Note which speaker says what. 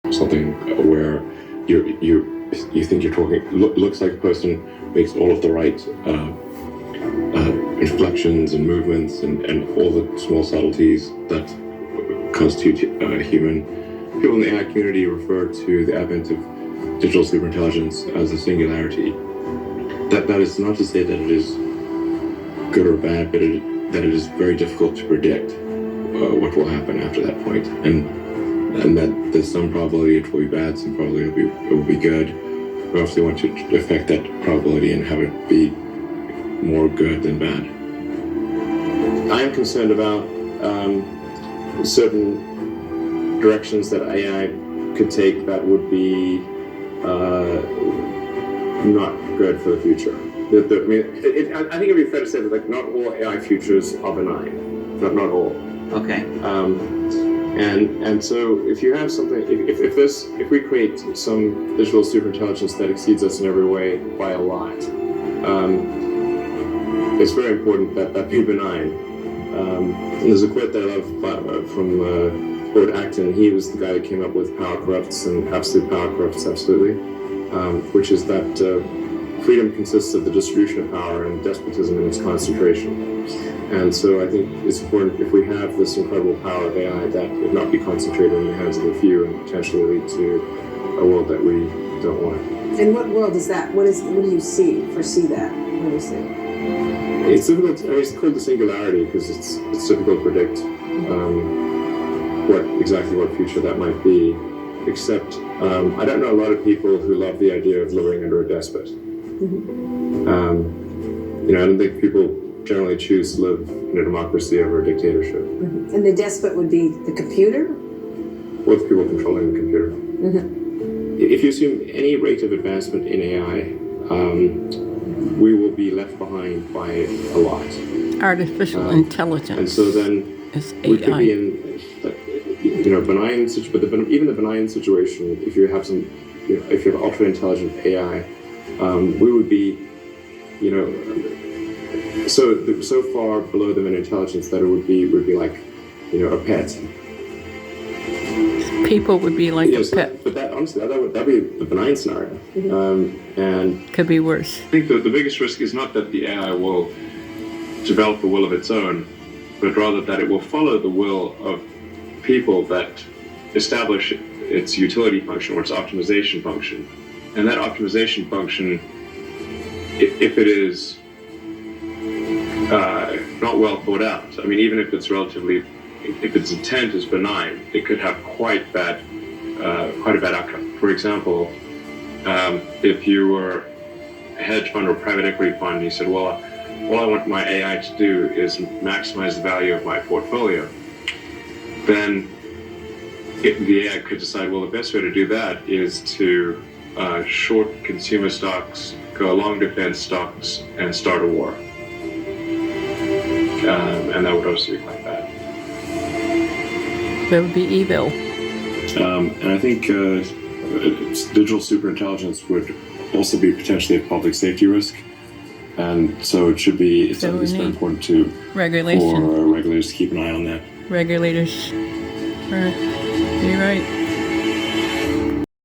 Speaker 1: something where you think you're talking, looks like a person, makes all of the right inflections and movements and all the small subtleties that constitute human. People in the AI community refer to the advent of digital superintelligence as a singularity. That is not to say that it is good or bad, but that it is very difficult to predict what will happen after that point, and that there's some probability it will be bad, some probability it will be good. We obviously want to affect that probability and have it be more good than bad. I am concerned about certain directions that AI could take that would be not good for the future. I think it'd be fair to say that like not all AI futures are benign, not all.
Speaker 2: Okay.
Speaker 1: And so if you have something, if we create some digital superintelligence that exceeds us in every way by a lot, it's very important that that be benign. There's a quote that I love from Lord Acton. He was the guy that came up with power corrupts and absolute power corrupts absolutely, which is that freedom consists of the distribution of power and despotism in its concentration. And so I think it's important if we have this incredible power of AI that it not be concentrated in the hands of a few and potentially lead to a world that we don't want.
Speaker 3: And what world is that? What do you foresee that? What do you see?
Speaker 1: It's difficult. It's called the singularity because it's difficult to predict exactly what future that might be. Except I don't know a lot of people who love the idea of living under a despot.
Speaker 3: Mm-hmm.
Speaker 1: I don't think people generally choose to live in a democracy over a dictatorship.
Speaker 3: Mm-hmm. And the despot would be the computer?
Speaker 1: With people controlling the computer.
Speaker 3: Mm-hmm.
Speaker 1: If you assume any rate of advancement in AI, we will be left behind by a lot.
Speaker 4: Artificial intelligence.
Speaker 1: And so then we could be in benign situation, but even the benign situation, if you have if you have ultra intelligent AI, we would be, so far below them in intelligence that it would be like, a pet.
Speaker 4: People would be like a pet.
Speaker 1: But that honestly, that'd be the benign scenario.
Speaker 4: Mm-hmm.
Speaker 1: And
Speaker 4: could be worse.
Speaker 1: I think the biggest risk is not that the AI will develop a will of its own, but rather that it will follow the will of people that establish its utility function or its optimization function. And that optimization function, if it is not well thought out, I mean, even if its intent is benign, it could have quite a bad outcome. For example, if you were a hedge fund or private equity fund, and you said, well, all I want my AI to do is maximize the value of my portfolio, then the AI could decide, well, the best way to do that is to short consumer stocks, go long defense stocks, and start a war. And that would also be quite bad.
Speaker 4: That would be evil.
Speaker 1: And I think digital superintelligence would also be potentially a public safety risk. And so it's very important for regulators to keep an eye on that.
Speaker 4: Regulators. Right. You're right.